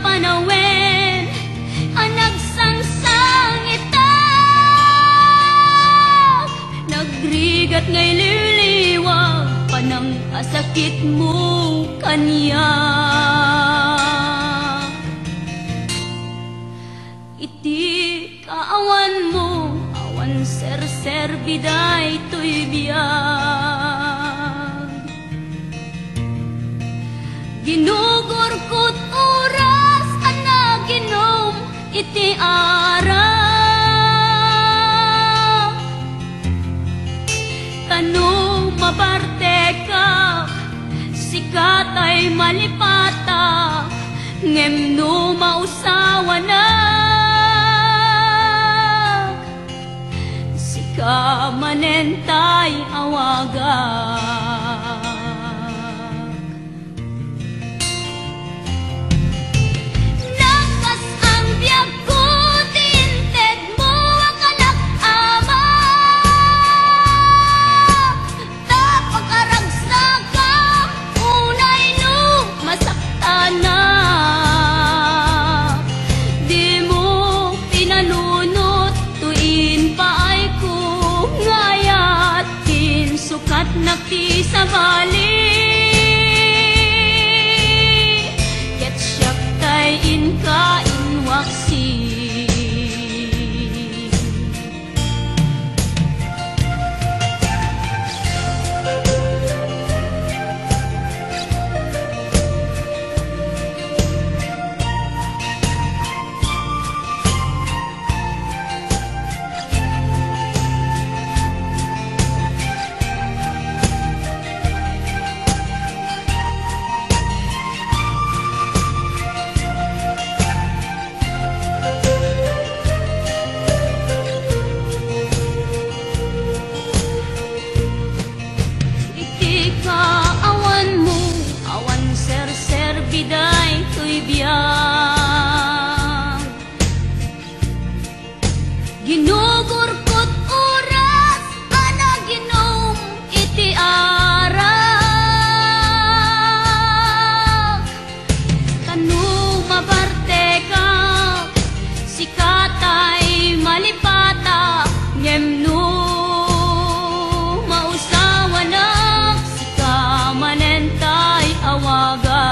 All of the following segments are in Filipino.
panawen ang nagsangsang ita, nagrigat ngay liliwag panang asakit mo kanya. Iti kaawan mo awan ser biday to'y biyag, ginugurkot oras ana ginom iti ara, tano maparte ka sikat ay malipata ngem no mausawa na sika manentay awagak. Nakas ang biyag ko tinted mo ang anak ama, tapagkaragsagang unay no masakta na, di mo pinanunot tuin paay ko ngayat kin sukat nakti sa bali, ket siyak tay inka inwaksi. Biday to'y biyag, ginugurkot oras ana ginom iti ara, tanu mabarte ka sikatay malipata ngem no mausawa na sika manentay awaga.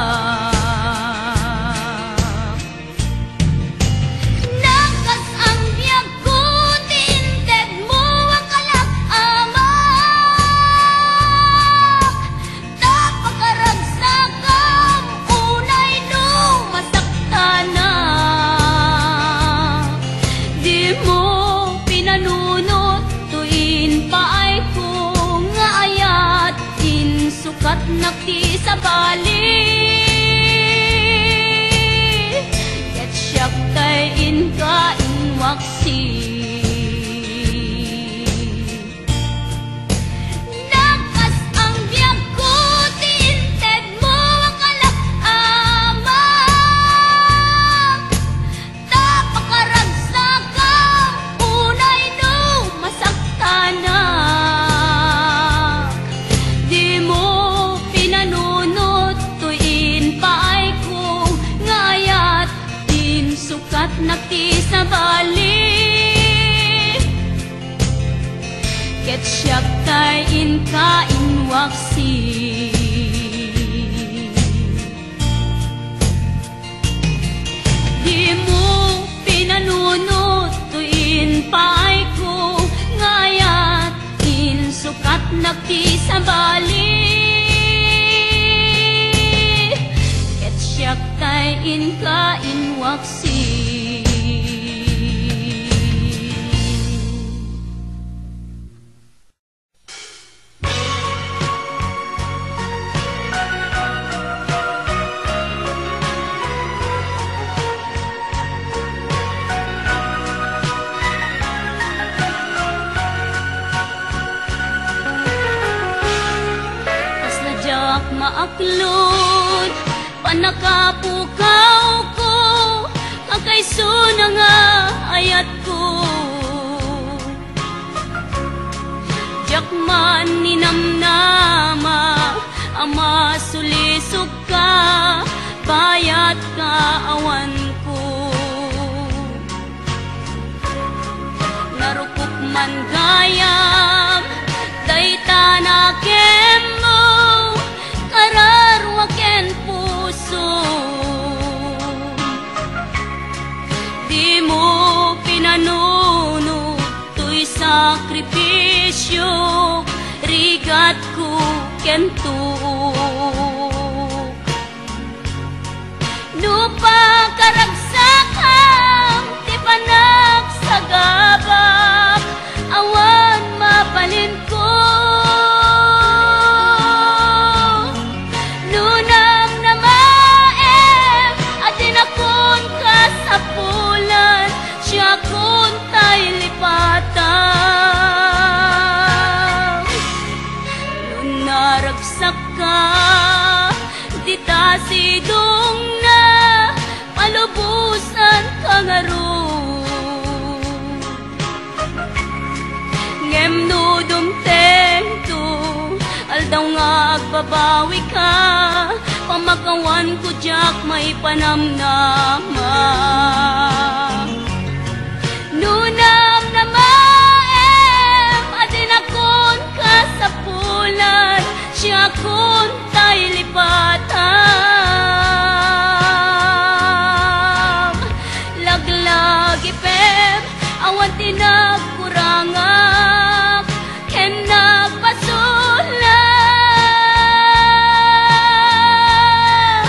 Nakti sa bali, ket siyak tay inka inwaksi. Nakas ang biyag ko tinted mo ang anak ama, tapagkaragsagang unay no masakta na, di mo pinanunot tuin paay ko ngayat din sukat nakti sa bali, ket siyak tay inka inwaksi. Di mo pinanunot tuin paay ko ngayat din sukat nakti sa bali, siyak tay inka inwaksi. Pas nadyak maaklod panakapukaw ko, kakaiso na nga ayat ko. Jakman ninamnama, ama sulisog ka, bayat ka kaawan ko. Narukop man gayam, dayta na kemo, kararwaken puso. Di mo pinanuno, to'y sakripisyo, rigat ko kento. Nupa karagsakam, ti panak sa gabak, awan mapalin ko. Nunam na maem, atin akon kasapulan, siya kun tay lipatan. Nunaragsak ka, di ta sidong na, palubusan ka nga ro. Ngem no dumtento, aldaw nga agbabawi ka, pamagawan ko jak may panamnama. Nunam na maem, adin akon kasapulan, siya kun tay lipatan. Laglagi pem, awan tinagkurangak, ken nagpasulat.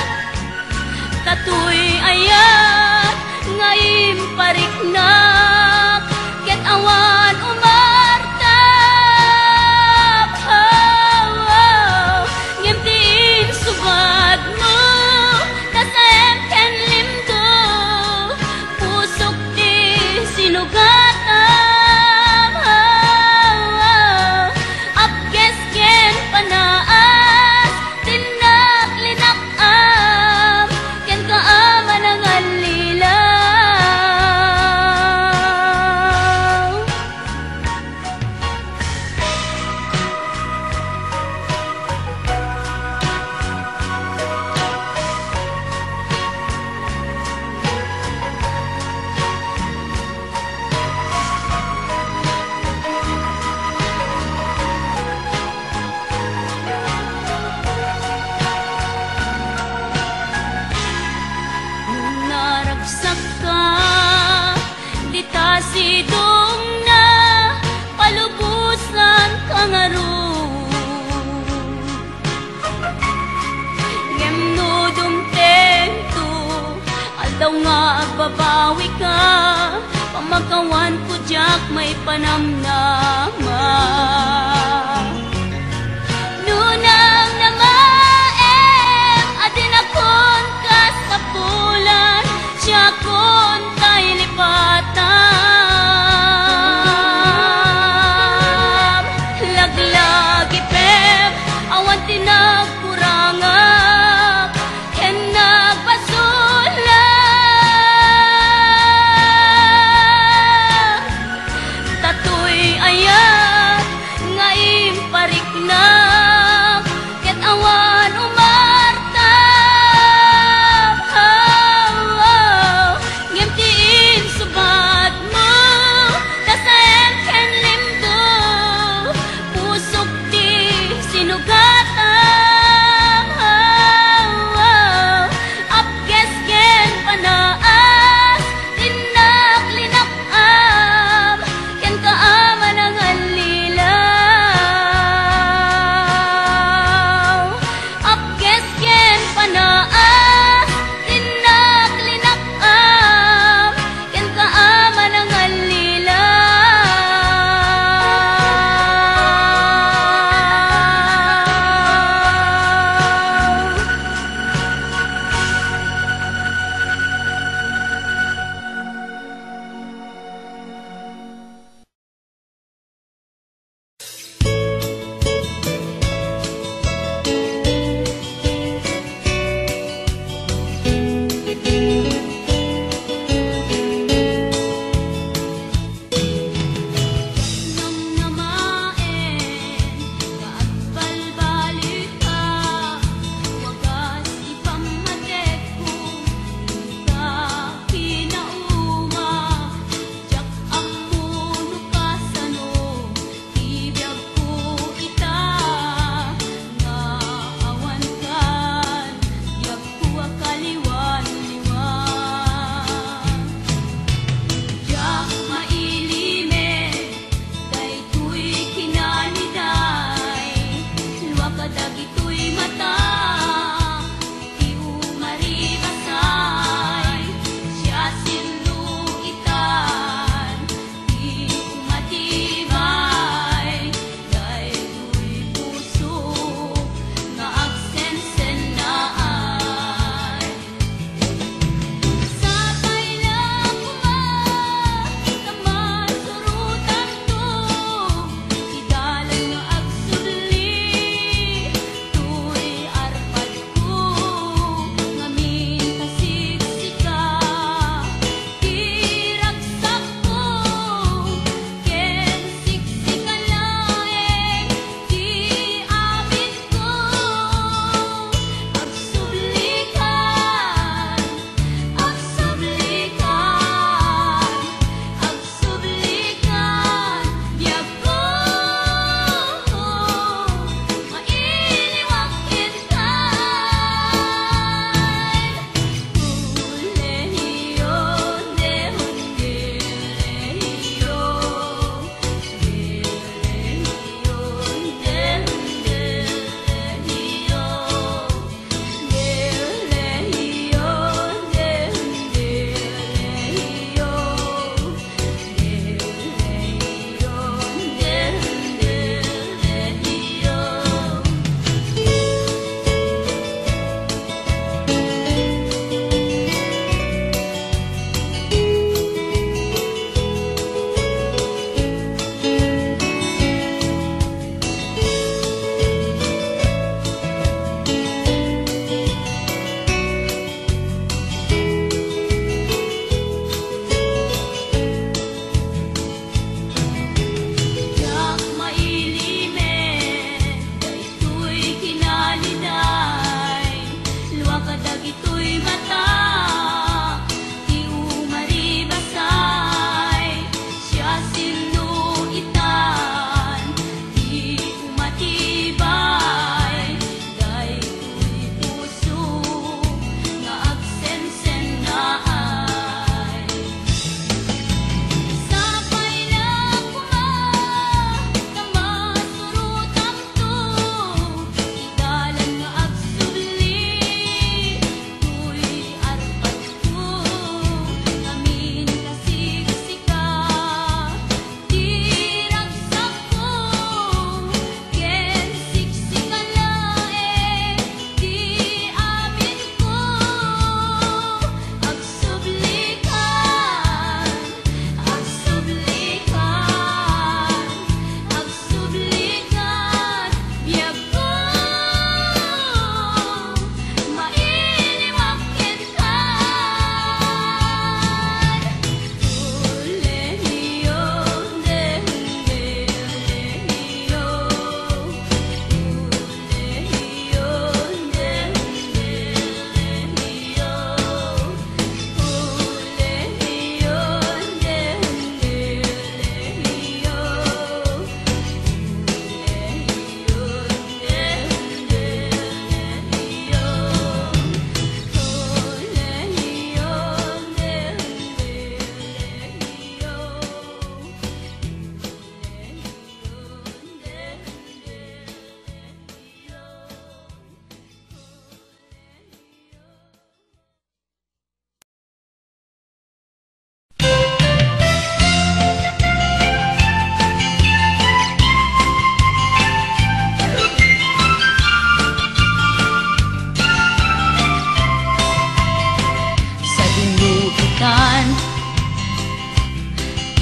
Tatoy ayat, ngayon pariknak, ket awan umartap. Ngem tiin subad mo, nasem ken limdo, pusok di sinugatam. Apkes ken panaas, tinaklinakam, ken kaama ng alilaw. Nung naragsak ka, di ta sidong na, palubusan ka nga ro. Ngem no dumtento, aldaw nga agbabawi ka, pamagawan ko jak may panamnama. Nunang na maem, adin akon kasapulan, siya kun tay lipatan. Laglagi pem, awan tinagkurangak, ken nagpasulat. Tatoy ayat,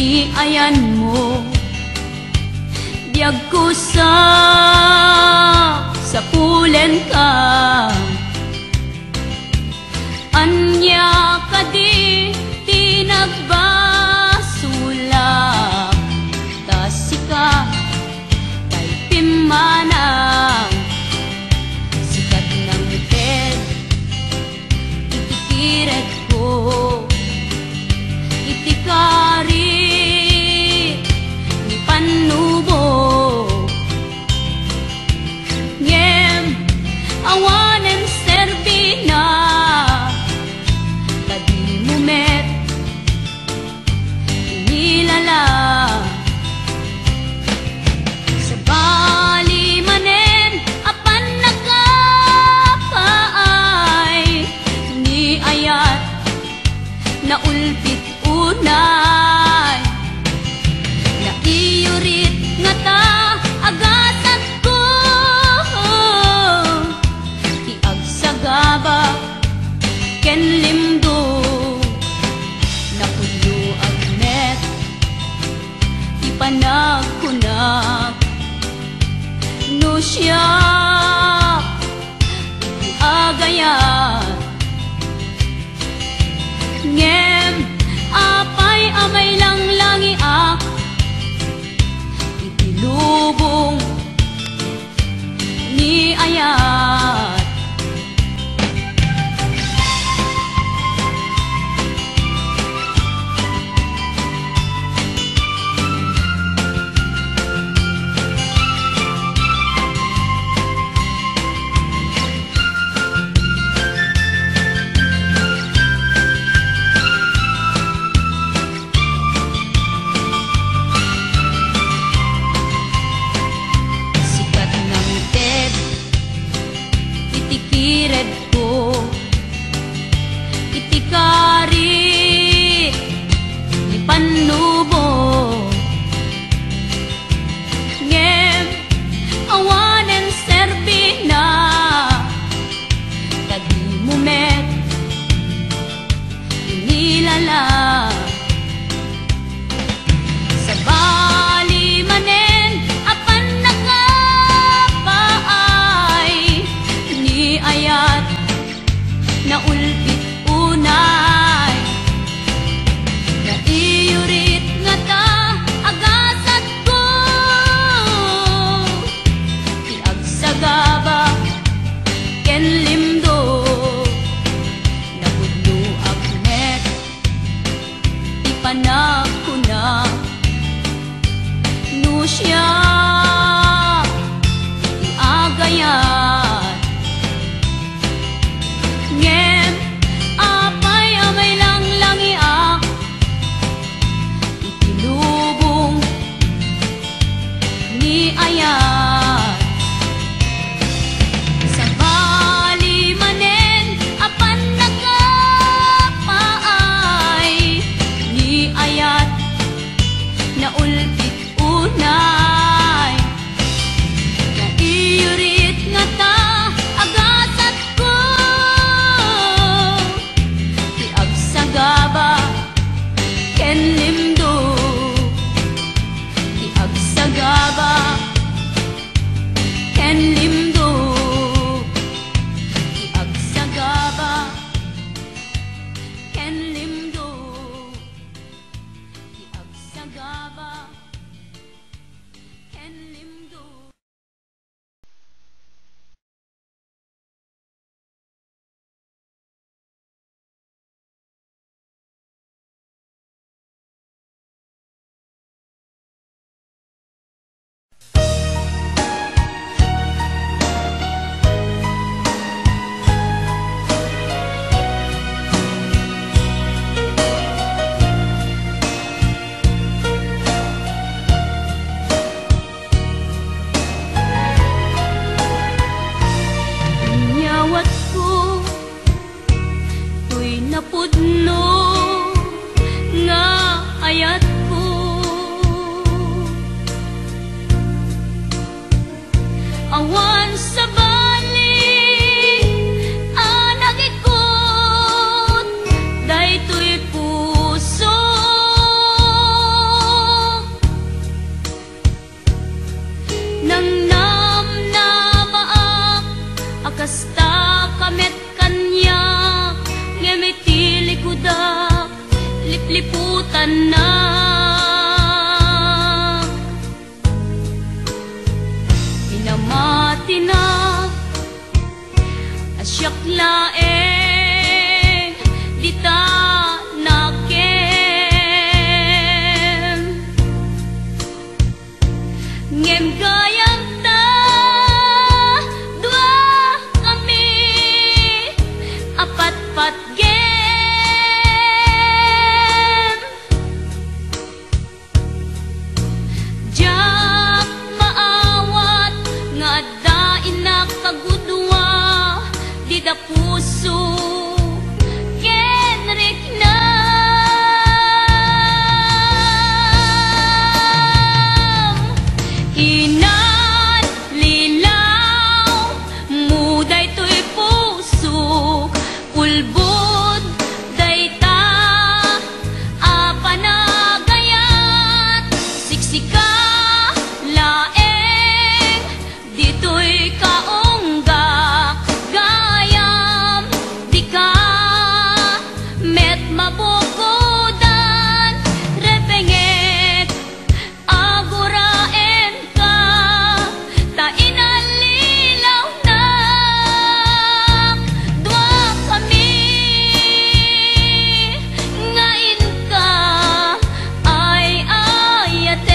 Ti ayan mo biyag ko sa pulen ka. Anya ka di nagbasulak. Tasika kay pimanang sikat ng ted. Itikiret ko itikari ni panubo. Ngem awanen serbina tadi mumet inilala. Sa bali manen apan nakapaay ni ayat na ulpit unay. Na iyurit nga ta agasat ko ti agsagaba ken limdo. Na pudlo agnet ti panagkunak no siya ti agayat. Ngem apay amay lang langiak itilubong ni ayat. Itikired ko itikari ni panubo. Ngem awanen serbina tadi mumet inilala. Sa bali manen apan nakapaay ni ayat na ulpit unay. Na iyurit nga ta agasat ko ti agsagaba ken limdo. Na pudlo agnet ti panagkunak no siya ti agayat. Ngem anak. Pinamati na asyak laeng di ta nakem. Ngem gayam ta dua kami apat-pat gem. Jak maawat nga dain na kagudwa di da puso kenrik na. Inan lilaw muday to'y puso ulbod dayta apanagayat siksika laeng dito'y kaunggak gayam di ka met mabukudan repenget aguraen ka ta inalilaw na dua kami ngain ka ay ayaten.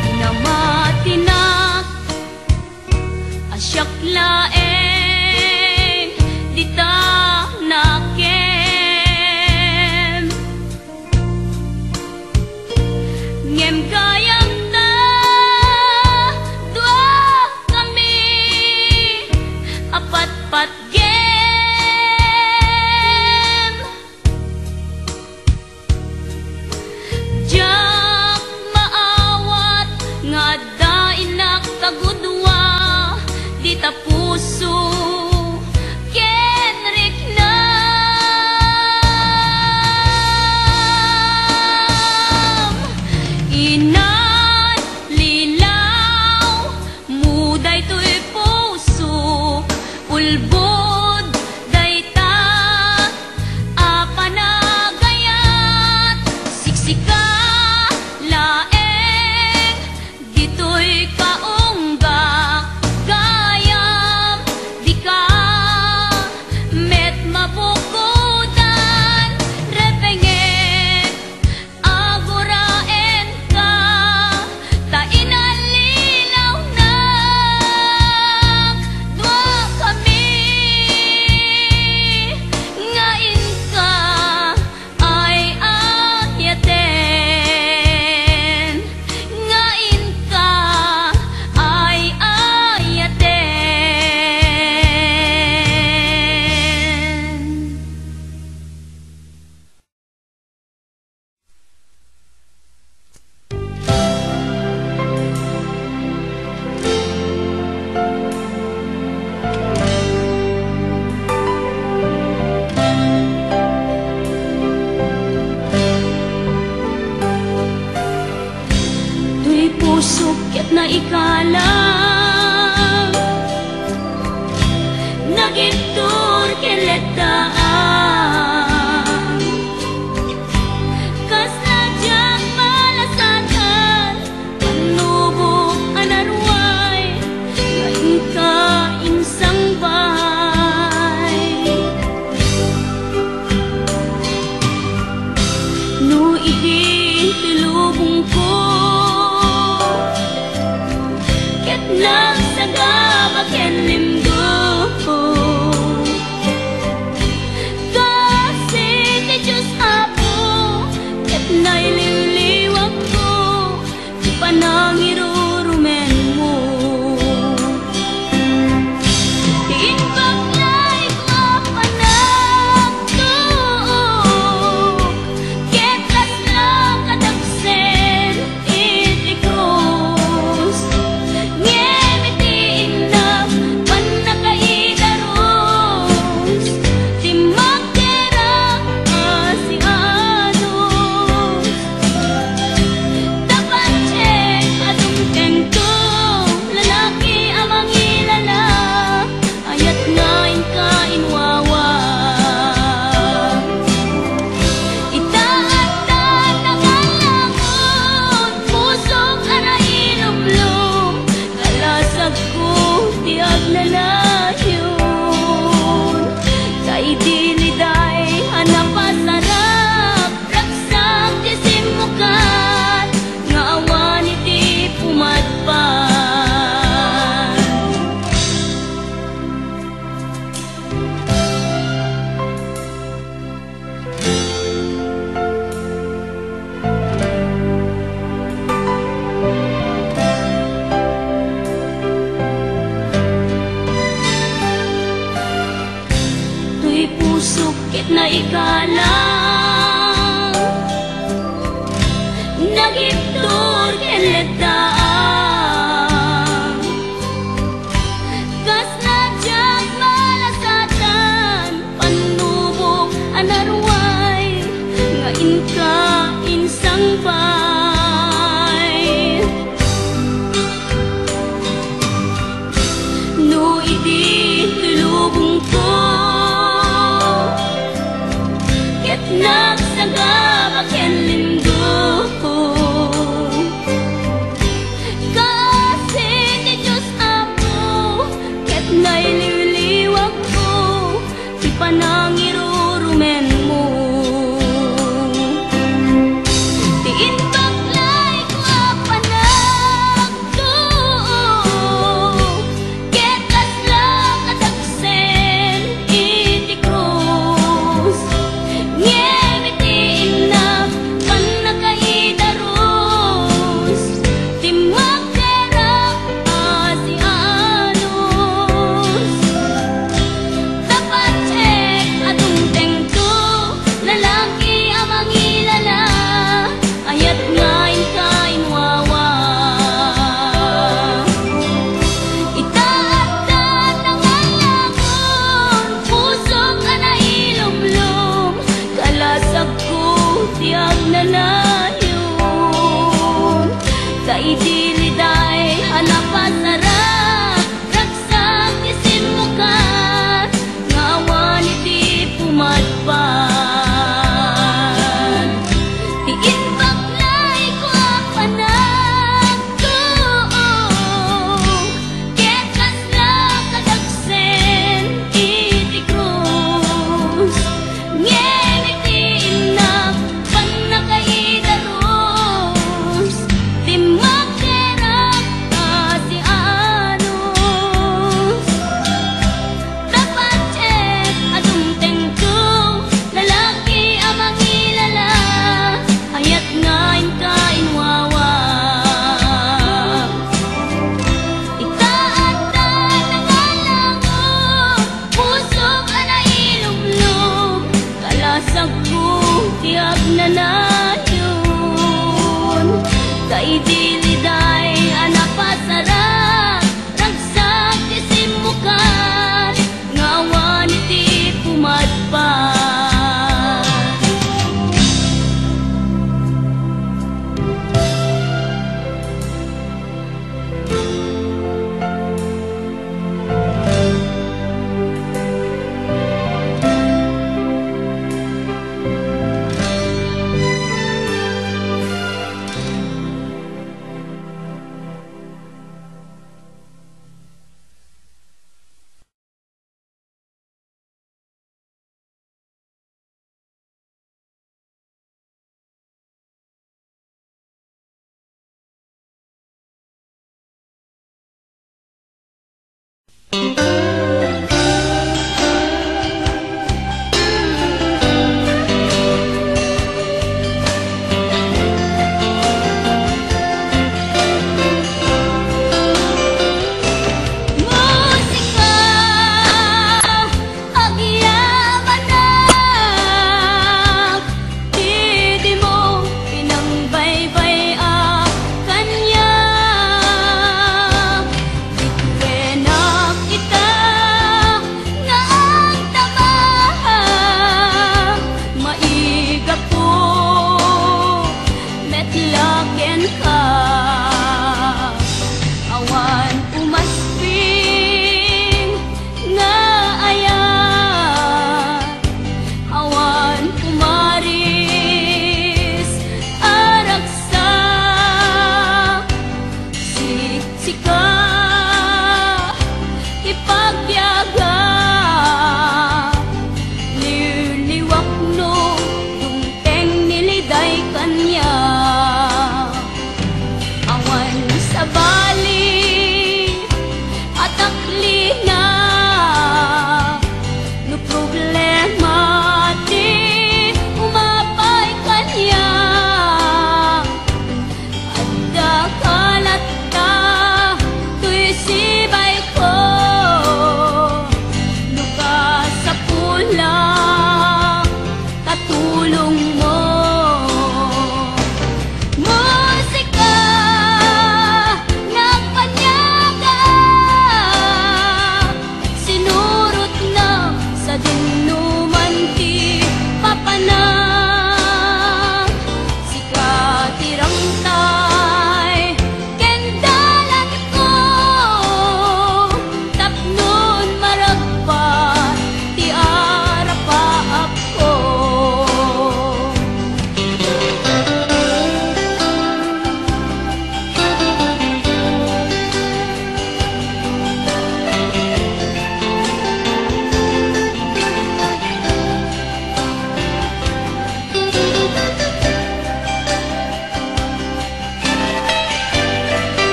Pinamati na asyak laeng di ta nakem. Ngem gayam ta dua kami apat-pat gem. Jak maawat nga dain na kagudwa di ta puso kenrik na. Inan lilaw muday to'y puso ulbod dayta apanagayat siksika laeng dito'y kaunggak gayam di ka met mabukudan repenget aguraen ka ta inalilaw na dua kami ngain ka ay ayaten. Ngain ka ay ayaten. Tuy puso ket na ikalang nagintur keletaan kas nadyang malasakan panubok anarway ngayon ka insang bahay. No igin tilubong ko ket nang sagabak ken limdo ka lang nagiptor keledaan kas najag malasatan panubok anarway nga inka insang bay no idi tulubong ko ket nagsagabak yan lindo kasi ni Diyos Apo ket naililiwag ko di panangirurumen mo tiin baklay ko apanag to ket kasla kadaksen iti krus ngemitiin na panakaidarus ti magderang asianos dapat check atong tengto lalaki amang ilala ayat ngayon kain wawa itaatan ng alakon pusok ka na ilumlum kalasag ko tiyag nanayon sa idiliday hanapasarap ragsak isin mo ka ngawan iti pumadpan tiin baklay ko apanag to ket kasla kadaksen iti krus ngemitiin na panakaidarus ti magderang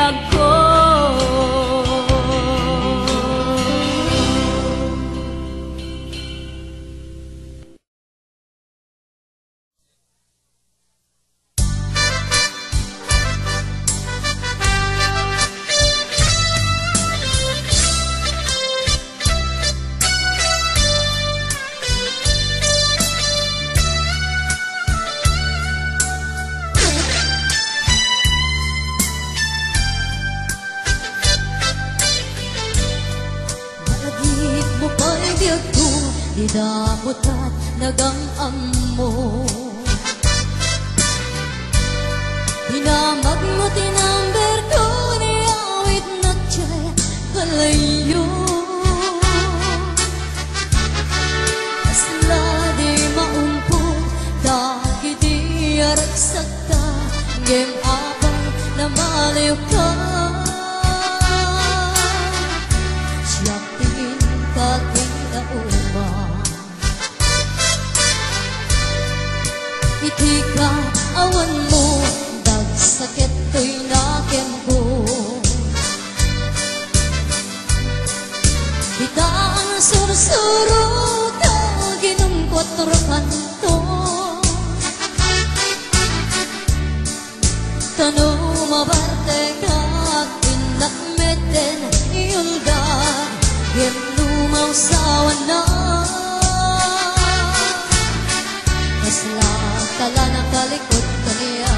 biyag ko. Di damot at nagang-am mo. Hinamag mo tinamber ko, niawit na tiyay kalayo. Asla di maumpo, daki di aragsagta, ngem abang na maliw ka. Siyak tingin kaking nauma, iti ka awan mo, dagsakit ko'y nakembo. Ita ang sursuro ka, ginungkot kanto. Tano mabarte ka, inakmeten iyulda, gem lumaw sa wana. Kasla tala nakalikot ka niya.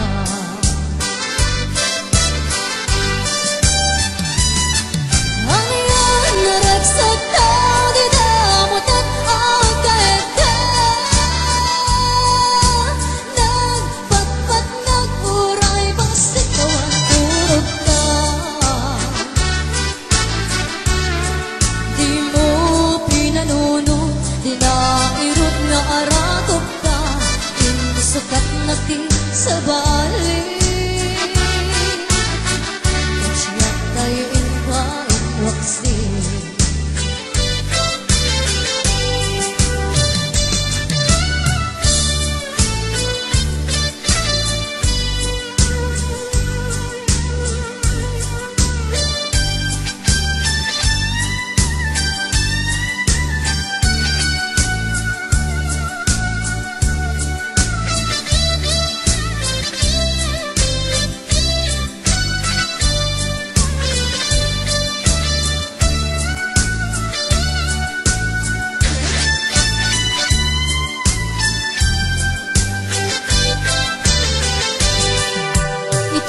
Ang iyan naragsag ka, di damot at agad ka. Nagpatpat nag-uray, basta ikaw ang turog ka. Di mo pinanunod, di nairot na arakot ka. Sukat na ti sa balik, siyak tayo inkain waksi.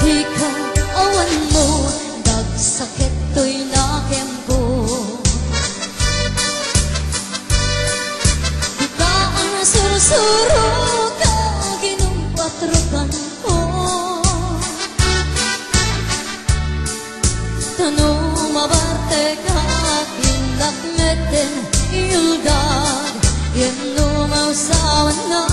Ika awan mo, dagsakit to'y nakembo. Ika ang sursuro ka, ginumpatrokan ko. Tano mabarte ka, kinakmeten iyuldag, yen lumaw sa wana.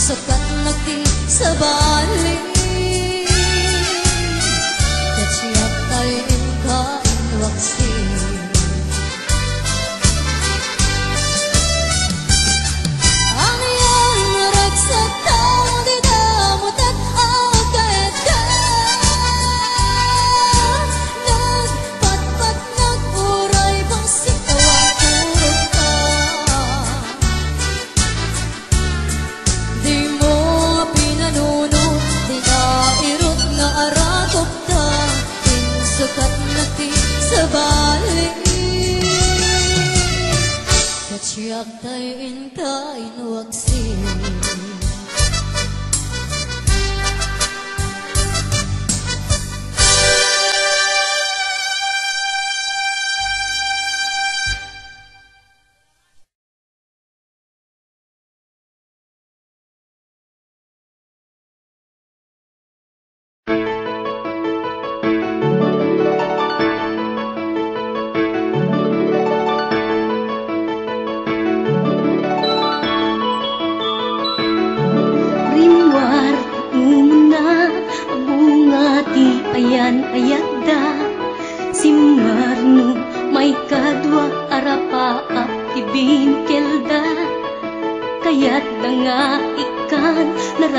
Sukat nagti sa balik, katsiyak tayo inkain waksi. Ang iyang naragsag ka, di damot at agad ka. Nagpatpat nag-uray, basta ikaw ang turog ka. Di mo pinanunod, di nairot na arakot ka. Insukat na ti sa balik, katsiyak tayo inkain waksi.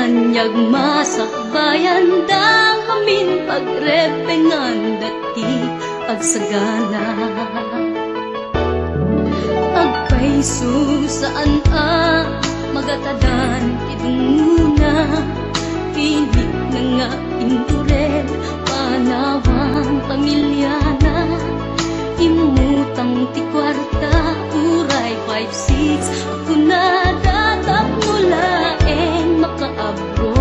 kanyag masakbayan dang amin pagrepengan dati agsagana agpaiso saan magatadan idunguna pilit na nga induren panawang pamilyana imutang ti kwarta uray 5-6 ako na datap mulaeng makaabro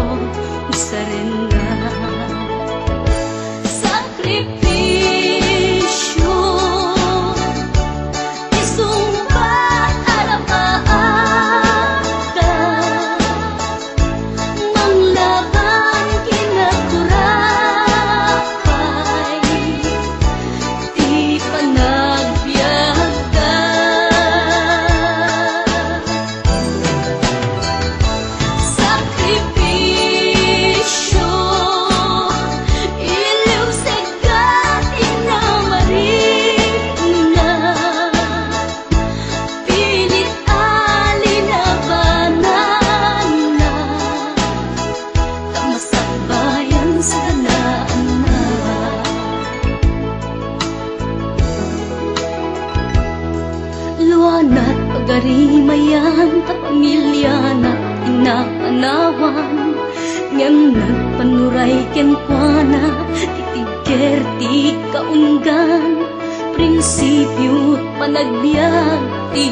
usa rin nga sakripisyo isumbat arapaata manglaban kinaturapay di panagbiyaga sakripisyo iliw segat inamarina pilit alinabanan na kamasakbayan sa ganaan na luwanat pagarimayan ta pamilya na inakanawan ngem nagpanuray ken kuana titigger ti kaunggan prinsipyo panagbiag ti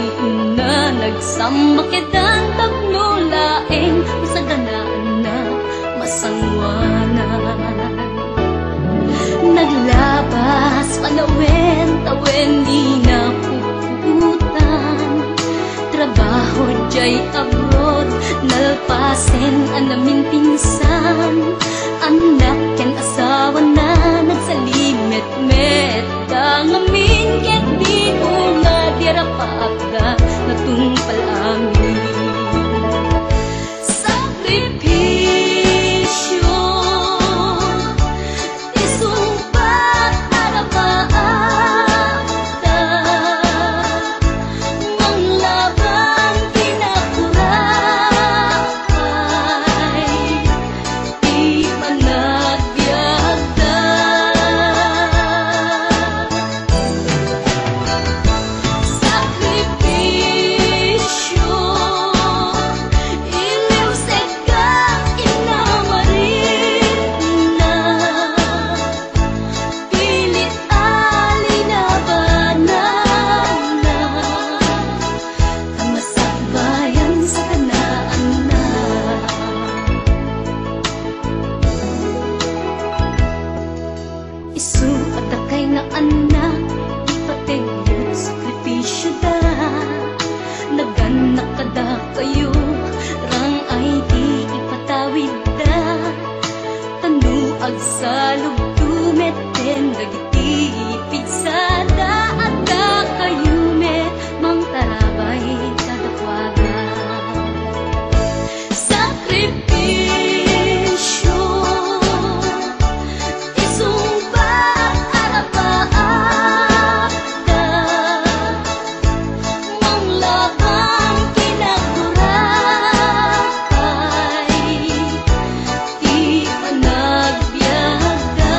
na nagsamakedan tagnulaeng sa ganaan na masangwanan naglabas panawen tawen di na puputan trabaho jay abroad nalpasen anamin pinsan anak ken asawa na nagsalimet-met dangamin ket di nga dirapagda natumpal amin sakripisyo isumpat arapaata manglaban kinaturapay di panagbiyaga sakripisyo iliw segat inamarina pilit alinabanan na kamasakbayan sa kanaan na isu at akay nga anak ipatigyan sakripisyo da naganak kada kayo rang ay di ipatawid da tanuag sa lugtumet den dagiti pigsada at da kayo met mang tarabay kadakwaga sakripisyo isumbat arapaata manglaban kinaturapay di panagbiyaga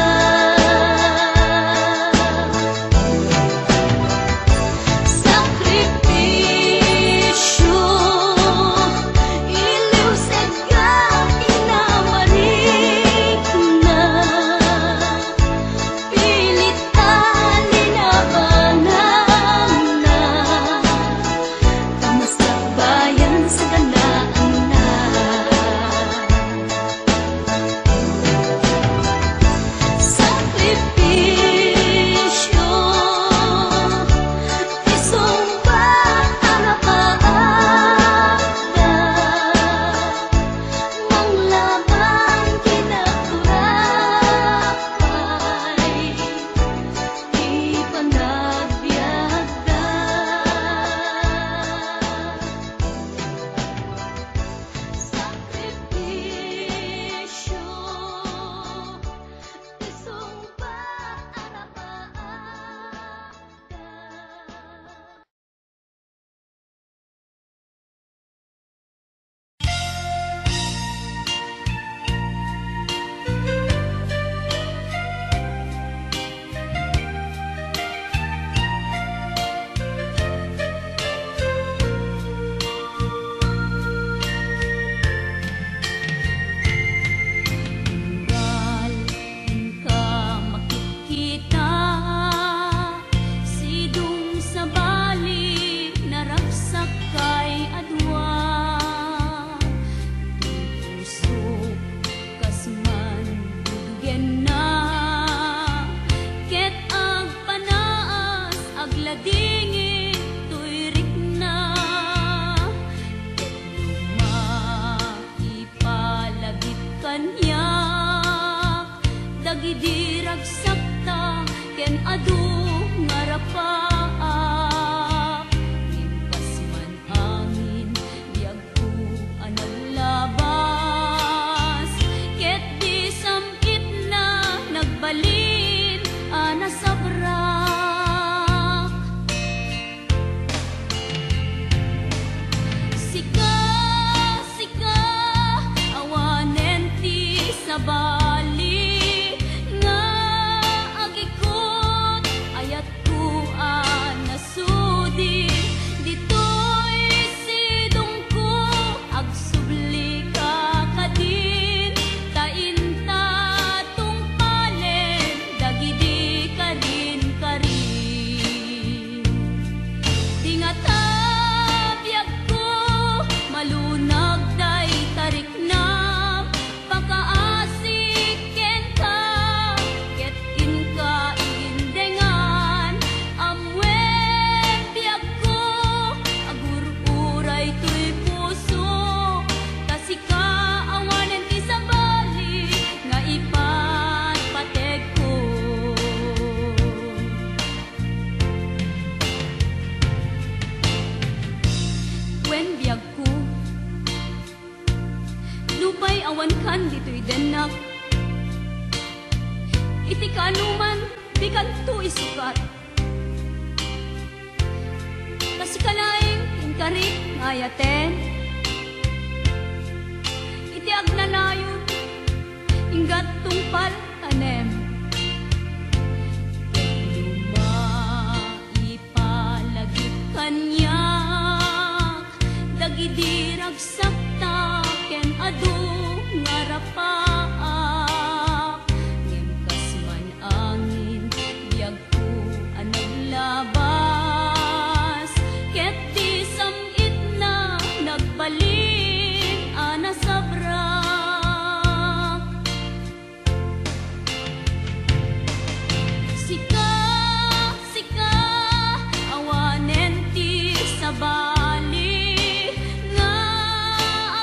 dagidirag sakta ken adu ngarapaak nimpas man angin biag ko analabas ket di samkit na nagbalin ana sabrak sika sika awanen ti sabali nga agikot ayat ko nasudi ditoy sidong ko agsubli ka kadin tainta tung palen dagidi kadin karin tingata biag ko malunag day tarik na pakaasik ken ka ket inka indengan amwen biag ko agur-uray to'y puso kasika awanen ti sabali nga ipatpatek ko wen biag ko lupay awan kan dito'y denak iti kanuman di kanto isukat kasi kalaing inkarit ngayaten iti agnanayon inggat tungpal tanem ipalagit kanyak dagidirag sakta ken adu ngarapaak ngimkas man angin biag ko anaglabas ket di samit na nagbalin ana sabrak sika sika awanen ti sabali nga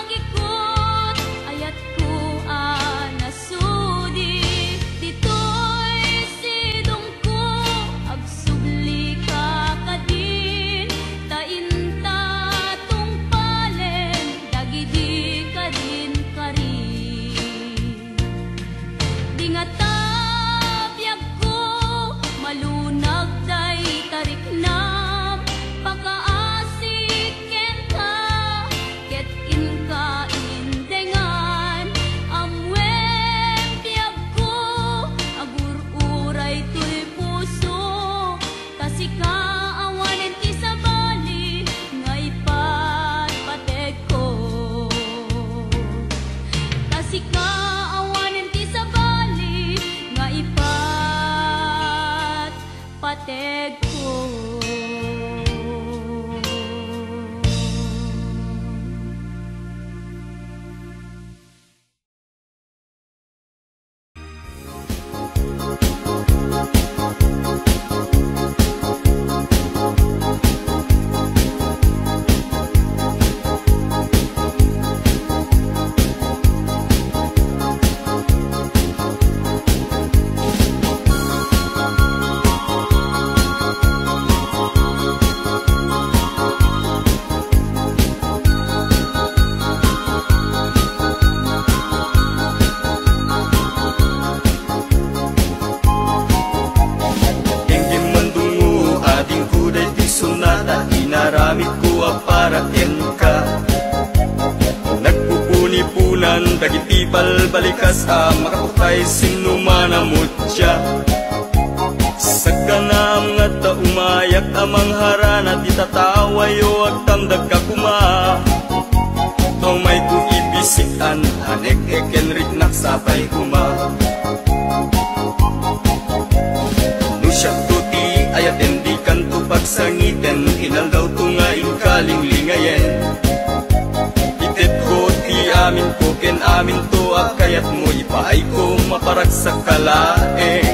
agikot ayat ko nasudi ditoy sidong ko agsubli ka kadin tainta tung palen dagidi kadin karin dingata biag ko malunag day tarik na pakaasik ken ka ket inka indengan amwen biag ko agur-uray to'y puso kasika awanen ti sabali nga ipatpatek ko kasika awanen ti sabali nga ipatpatek ko Inaramid ko para ka nagpupuni-punan dagiti balbalikas makaputay sinumanamot siya sagkanam nga ta umayak amang harana ti tatawayo agtamdag ka kuma tomay ko ibisikan anek ekenrik naksapay kuma nusyak tuti ayat endi kanto pagsangiten inal daw tungain kalinglingayen itit ko ti amin ko ken amin to akayat mo ipaay ko maparag sa kalaeng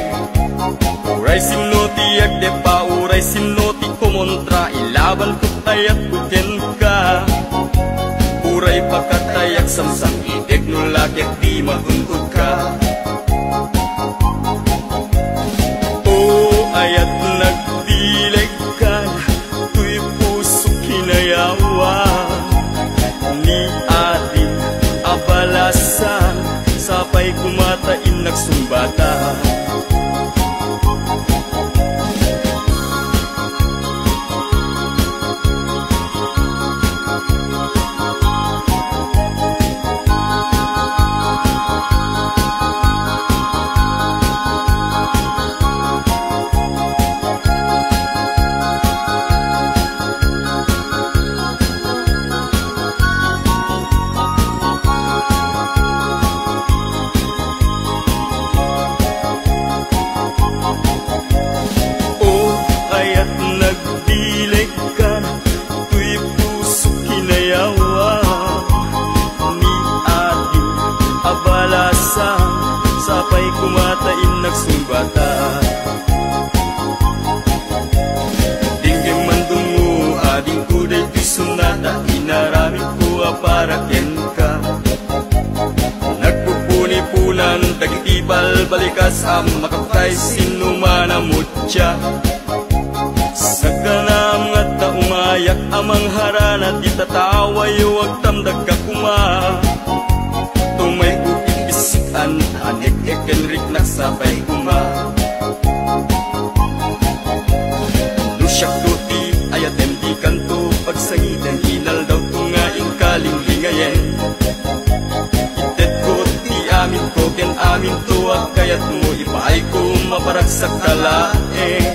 uray sinoti agde pa uray sinoti kumontra ilaban ko tayat ko ken ka uray pakatayak samsang ideg no lagyak di maguntod ka kumatain nagsumbata. Sapay kumatain nagsumbata. Dinggim mandung mo ading kuday pisunata, inaramit ko para ken ka. Nagpupuni-punan tagitibal balikas am makaptay sinumana mutya. Saganam nga ta umayak amang harana di tataway wag tamdag ka kuma. Tumay an anik ekenrik nagsapay kuma. Nusyak tuti ayat di kanto pagsangitan hinal daw tungaing kalinglingayen. Itet ko ti amin ko ken amin tuwag kayat mo ipaay ko maparagsak kalaeng.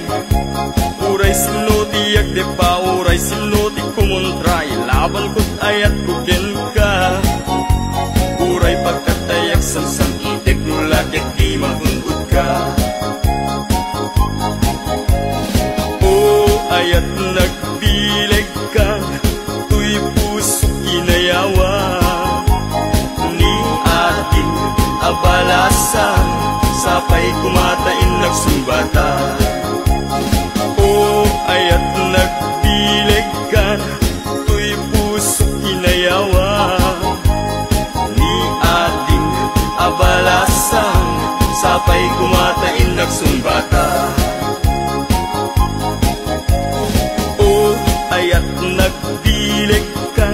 Uray sinuti yagde pa uray sinuti kumuntray laban ko't ayat ko ken ka. Uray pagkatayak samsam itik nulak yak di magunggod ka. O ayat nagbileg ka, tuy puso inayawa. Ni atin abalasan, sapay kumatain nagsumbata. O ayat nagbileg ka, tuy puso inayawa. Abalasan, sapay kumatain nagsumbata. O ayat nagbileg ka,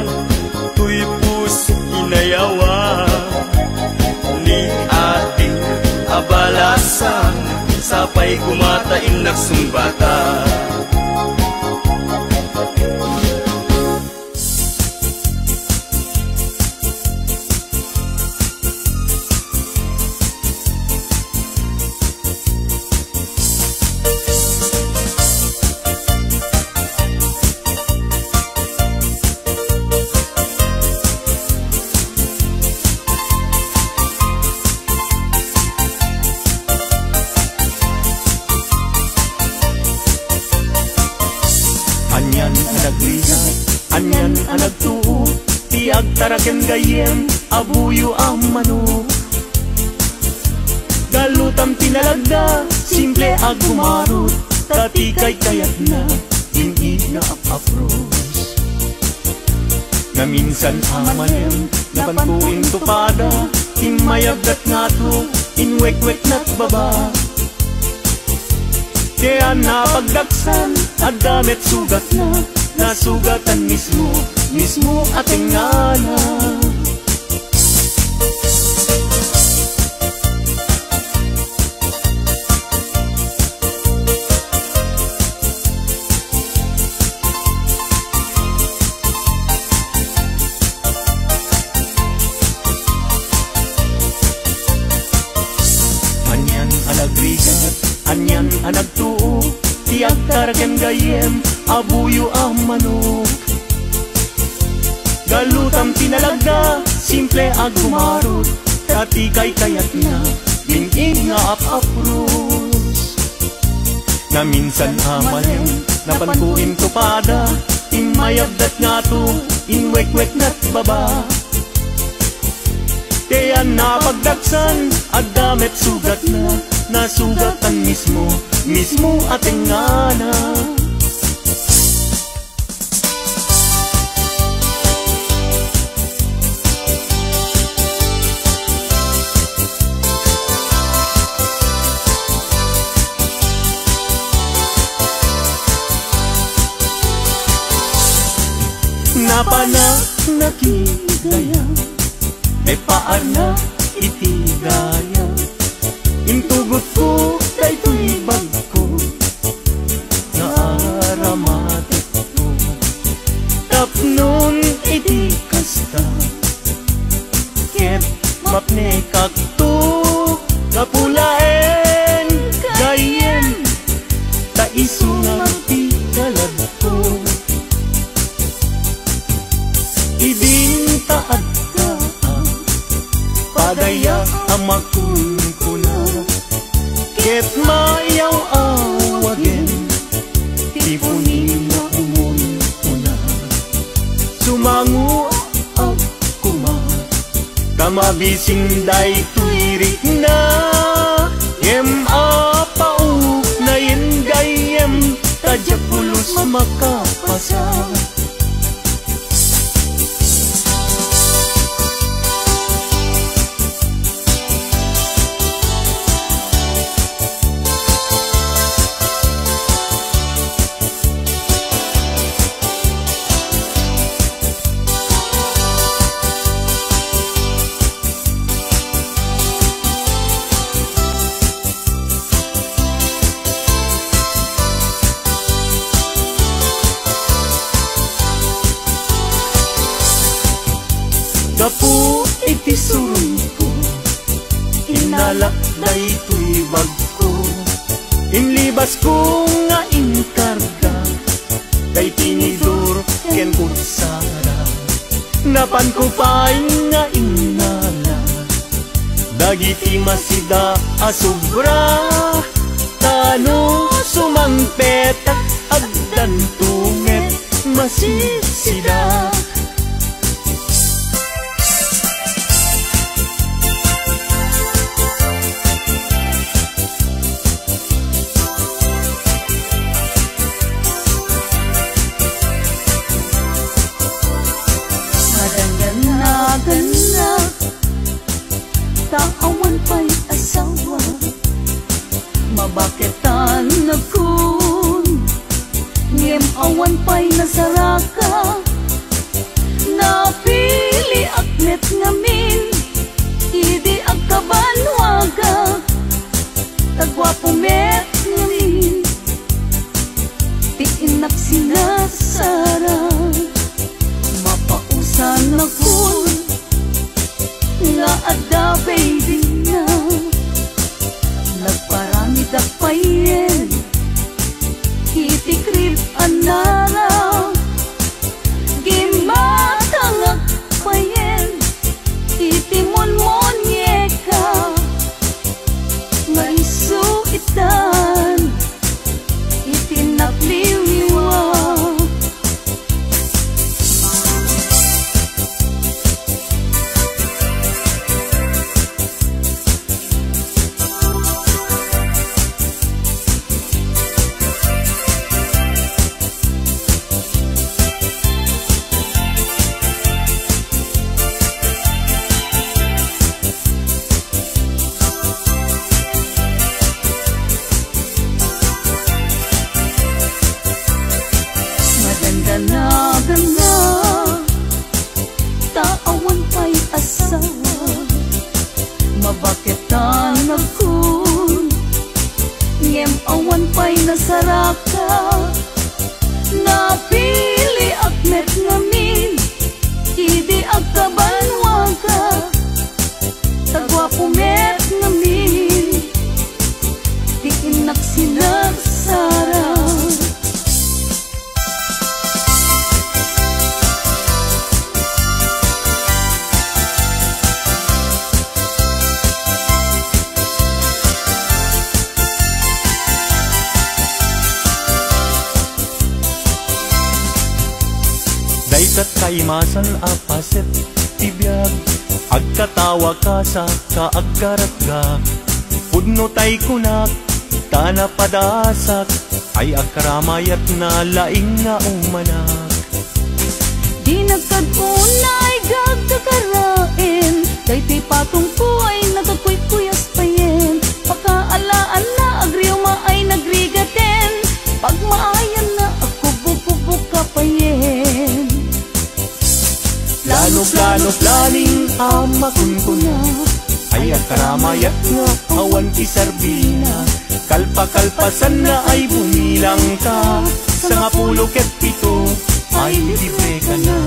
tuy puso inayawa. Ni ating abalasan, sapay kumatain nagsumbata. Anyan anagrigat, anyan anagtuo, tiag taraken gayem, abuyo ang mano. Galutam tinalagda, simple ag gumarot, tatikay kayat na, hindi na apapros. Na minsan amanem, napantuin tupada, imayagdat nga to, inwek-wek na't baba. Kaya napagdaksan, at damit sugat na, nasugatan mismo ating ngana. Anyan anagrigat, anyan anagtuo, tiag taraken gayem, abuyo ang manok. Galutam tinalagda, simple ag gumarot, tatikay kayat na, dingig nga apapros. Na minsan amanem, napantuin tupada, imayagdat nga to, inwek-wek na't baba. Kaya napagdaksan, at damit sugat na, nasugatan mismo ating ngana. Napanakigaya, may paar na itigaya. Mabising day tuirik na Yem apau na yen gayem Tadya pulos makapasa Gapu iti surong ko Inalak na ito'y wag ko Inlibas ko nga inkarga Kay tinidor ken kutsara Napan ko pa'y nga inala Dagiti masida asubra Tano sumangpetak Agdan tunget masisida Taawan pa'y asawa Mabaketan na kun Ngem awan pa'y nasaraka Napili aknet ngamin Idi agkabanwaga Tagwapumet ngamin Tiinak sinasara Mapausan na kun Nga ada baby na Nagparami da payen Itikrib anara Gimatangak payen Itimon-mon yeka Nga isu itan Itinapliwiwa Ganda Taawan pa'y asawa Mabaketan na kun Ngem awan pa'y nasaraka Napili akmet ngamin Idi agkabanwaga Tagwapumet ngamin Tiinak sinagsara Daytat kaimasan apaset tibiyag Agkatawa ka sa kaagkaratga Pudno tay kunak Tana padasak Ay agkaramayat na laing na umanak Di nagkaduna ay gagkakarain Day'ti patong ko ay nagkakuy-kuyas payen Pakaalaan na agriuma ay nagrigaten Pagmaayan na ako bububuk ka payen Plano planing amakun ko na Ay agkaramayat nga awan ti sarbina Kalpa-kalpasan na ay bumilang ka Sa nga 17 ay libre ka na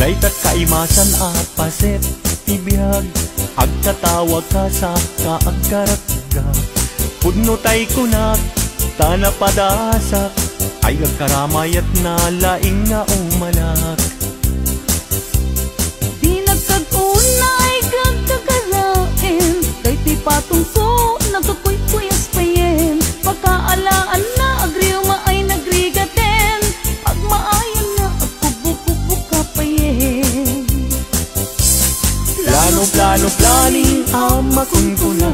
Daytat kaimasan apaset tibiyag Agkatawag ka sa kaagkaratga Pudno tay kunak Tana padasak Ay agkaramayat na laing na umanak Plano planing ama kunkuna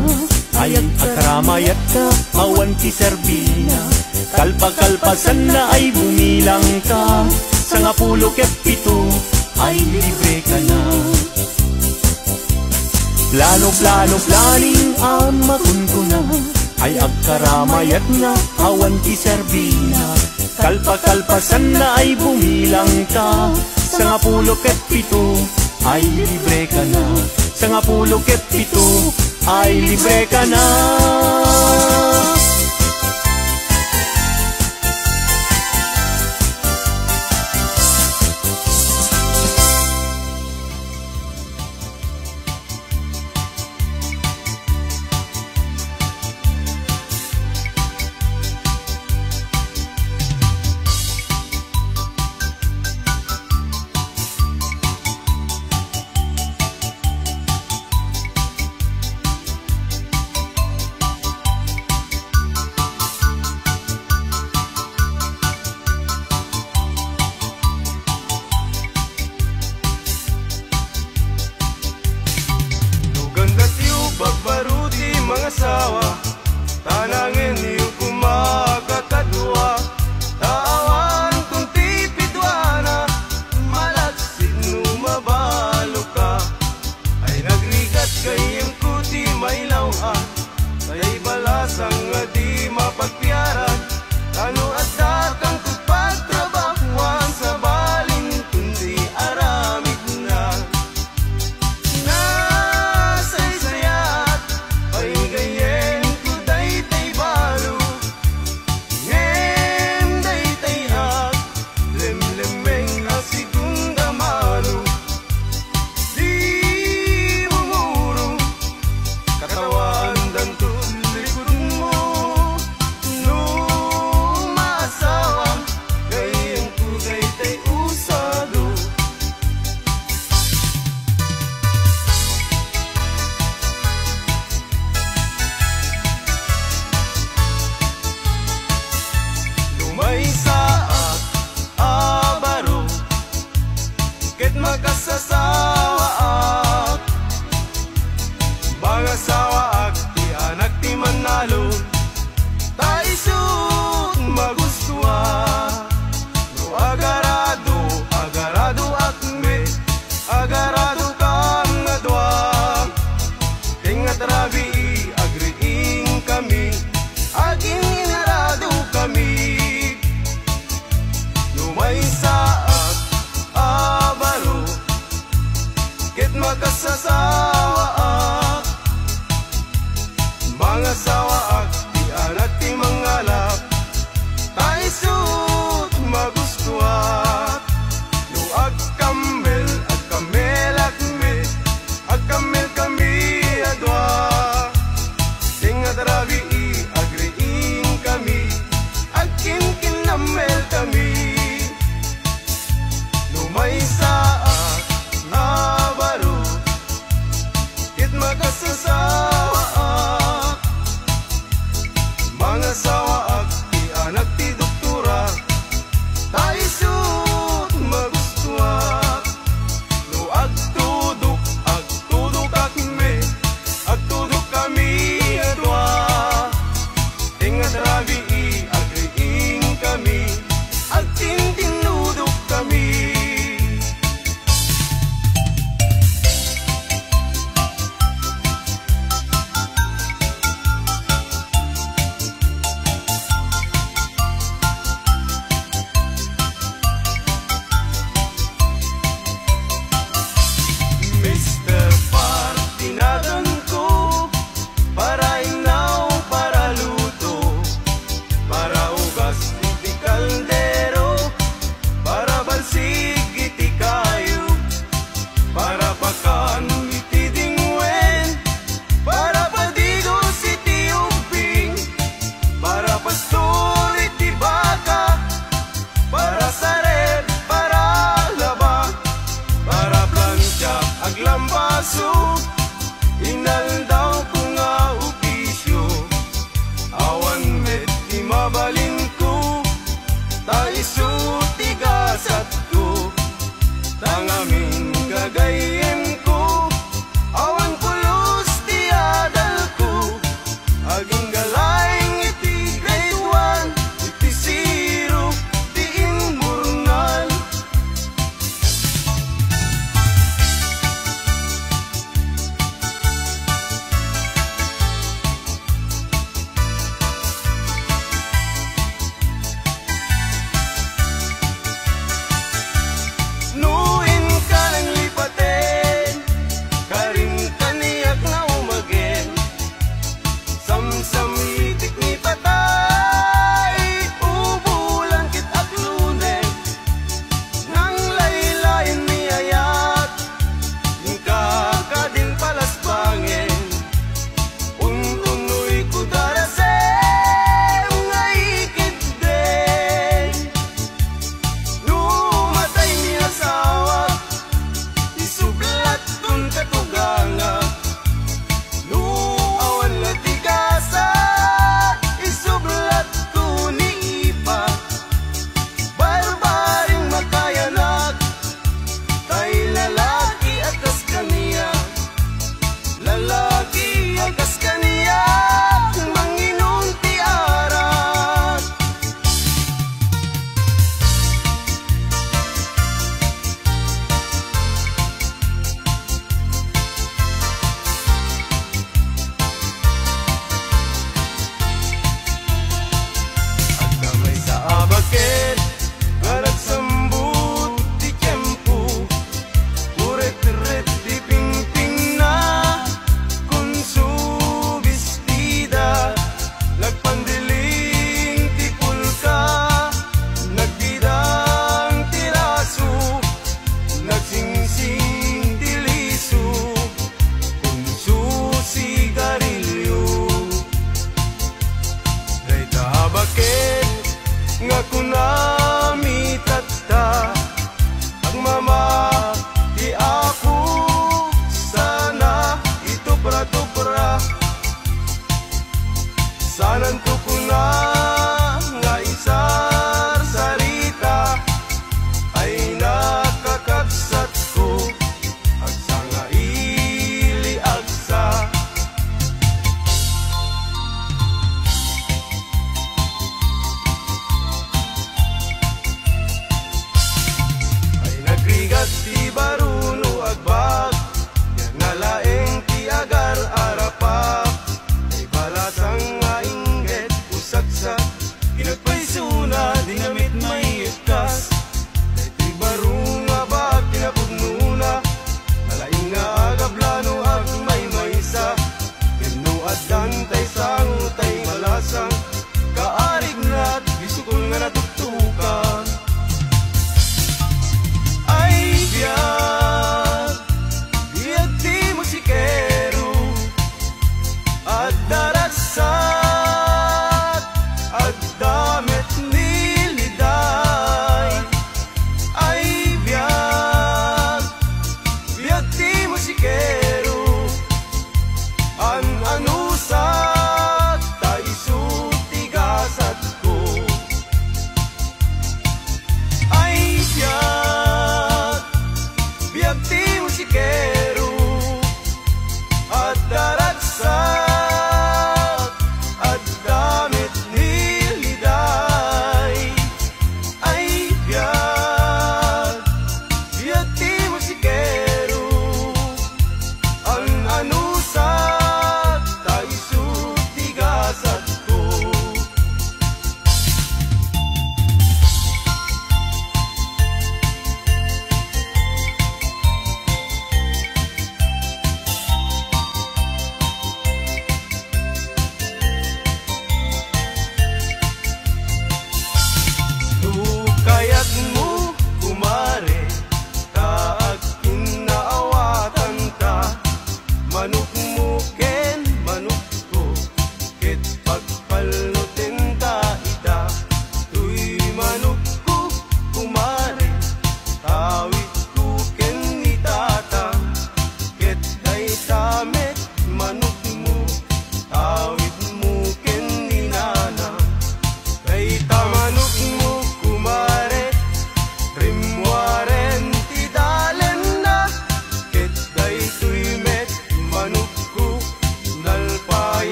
ayat akramayat ka awan ti serbina kalpa-kalpasan na ay bumilang ka sa 10 ket 7 ay libre ka na. Plano planing ama kunkuna ay agkaramayat nga awan ti serbina kalpa-kalpasan na ay bumilang ka sa 10 ket 7 ay libre ka na. Sa 10 ket 7 ay libre ka na. Bagbaruti mga sawa tanangin niyo kumakakadwa tawan kung tipidwana malaksit numabalo ka ay nagrigat kayong kuti may lawan kaya'y balasang nga di mapagpiaran ano at datang kupagtrabahuan sa balin kundi aramid na makasasawaak mga sawaak ti anak ti manalo taisut magustua no agarado akme agarado kam nga dua tingat rabi agriing kami aging inarado kami lumay saak makasasawaak mga sawaak di anak ti mangalap taisut magustuat no agkamel agkamel kami adwa tingat rabi agriing kami agkinkinamel kami no may saak makasasawaak mga sawaak ti anak ti doktora taisut magustuat no agtudok kami adwa tingat rabi agriing kami agtintinudok kami.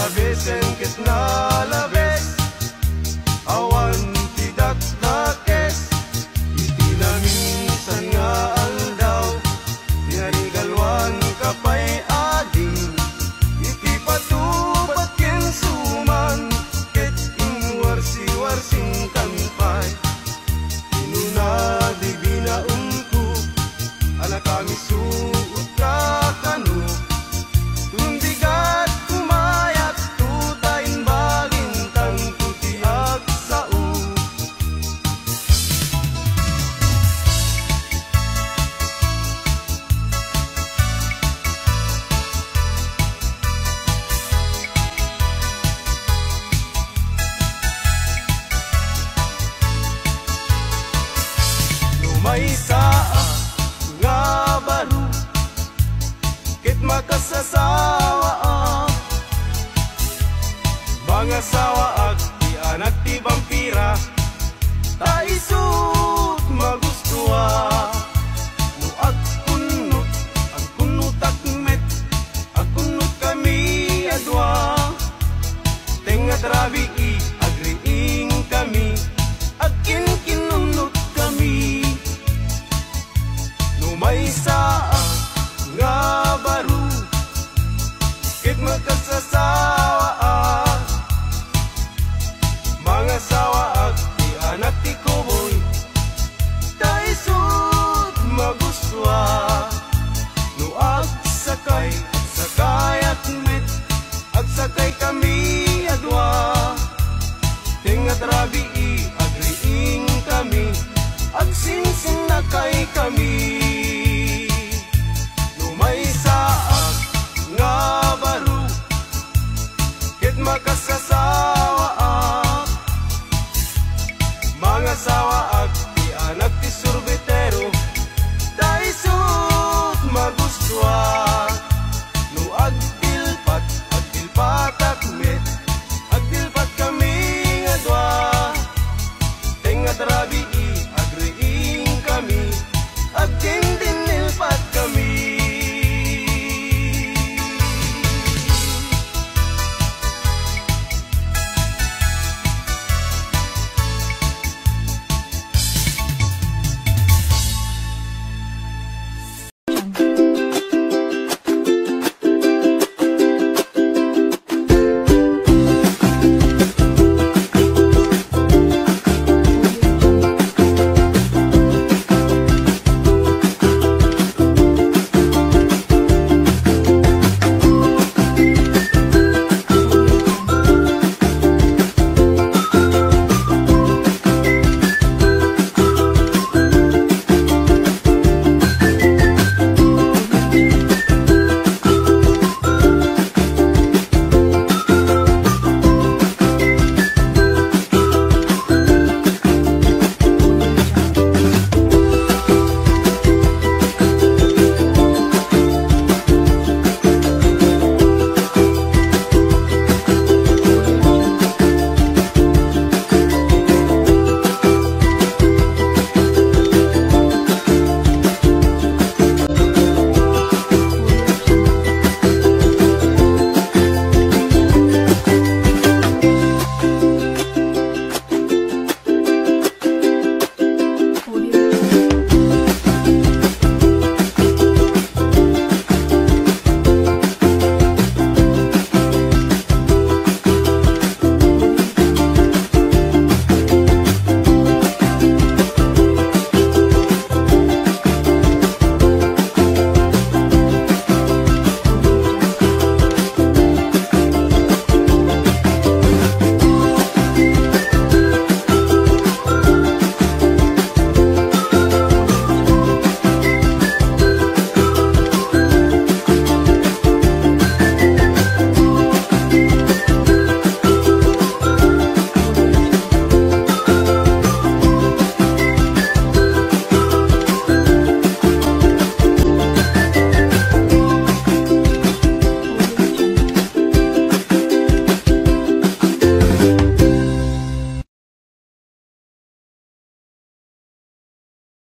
labesen ket na labes awan tidak dakes itinaminsan nga aldaw dinarigalwan kapay ading iti patubat ken suman ket inwarsi-warsing kanpay inuna di binaungko anak kami suot ka kanu tundigat kumayat tutain bagintang tutiak sao lumay saa nga baru ket makasasawa mga sawa ag di anak ti vampira ta isut magustuha no ag kunut akmet ag kunut kami adwa tenga trabi i agriing kami agkin kinunut kami lumay saa nga baru ket makasasawa mga sawa ag di anak ti kuboy ta isut magustuha no ag sakay at met ag sakay kami adwa tenga trabi i agriing kami ag sinsin na kay kami lumay saa nga baru ket makasasa